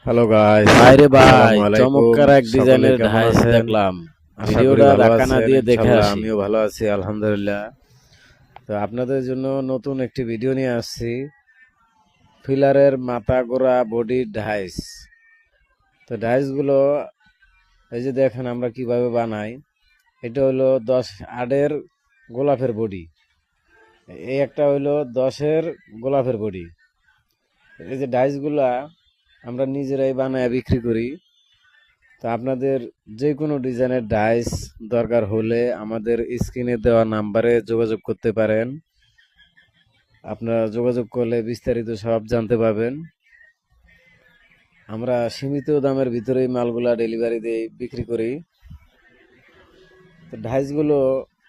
Hello guys, ভাইরে ভাই, আসসালামু আলাইকুম। চমৎকার এক সকলে ডিজাইনের কেমন ঢাইস আছেন? দেখলাম। আশা করি ভিডিওটা ভালো ধাক্কা না আছেন। দিয়ে দেখে ইনশাল্লাহ আসি। আমিও ভালো আছি, আলহামদুলিল্লাহ। তো আপনাদের জন্য নতুন একটি ভিডিও নিয়ে আসছি, ফিলারের মাথা গোড়া বডি ঢাইস। তো ঢাইসগুলো এই যে দেখেন আমরা কিভাবে বানাই। এটা হলো 10-8-এর গোলাপের বডি, এই একটা হইলো 10-এর গোলাপের বডি। এই যে ডাইসগুলা আমরা নিজেরাই বানায় বিক্রি করি। তো আপনাদের যে কোনো ডিজাইনের ডাইস দরকার হলে আমাদের স্ক্রিনে দেওয়া নাম্বারে যোগাযোগ করতে পারেন। আপনারা যোগাযোগ করলে বিস্তারিত সব জানতে পারবেন। আমরা সীমিত দামের ভিতরেই মালগুলা ডেলিভারি দিয়ে বিক্রি করি। তো ডাইসগুলো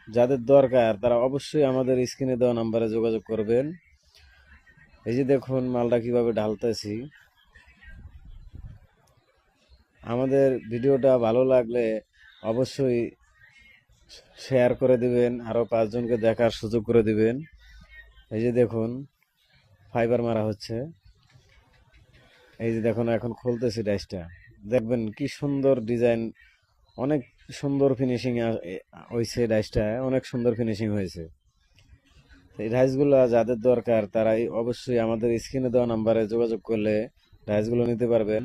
যাদের দরকার তারা অবশ্যই আমাদের স্ক্রিনে দেওয়া নাম্বারে যোগাযোগ করবেন। এই যে দেখুন মালটা কিভাবে ঢালতেছি। আমাদের ভিডিওটা ভালো লাগলে অবশ্যই শেয়ার করে দিবেন, আরও 5 জনকে দেখার সুযোগ করে দিবেন। এই যে দেখুন ফাইবার মারা হচ্ছে। এই যে দেখুন এখন খুলতেছি ডাইসটা, দেখবেন কি সুন্দর ডিজাইন, অনেক সুন্দর ফিনিশিং হয়েছে। ডাইসটা অনেক সুন্দর ফিনিশিং হয়েছে। এই ডাইসগুলো যাদের দরকার তারা অবশ্যই আমাদের স্ক্রিনে দেওয়া নাম্বারে যোগাযোগ করলে ডাইসগুলো নিতে পারবেন।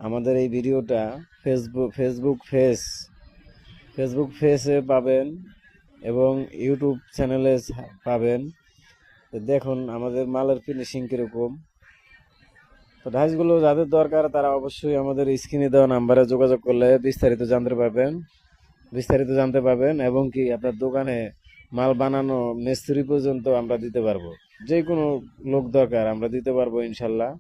আমাদের এই ভিডিওটা ফেসবুক পেজে পাবেন এবং ইউটিউব চ্যানেলে পাবেন। তো দেখুন আমাদের মালের ফিনিশিং কীরকম। তো ডাইসগুলো যাদের দরকার তারা অবশ্যই আমাদের স্ক্রিনে দেওয়া নাম্বারে যোগাযোগ করলে বিস্তারিত জানতে পারবেন এবং কি আপনার দোকানে মাল বানানো মিস্ত্রি পর্যন্ত আমরা দিতে পারবো। যে কোনো লোক দরকার আমরা দিতে পারবো ইনশাল্লাহ।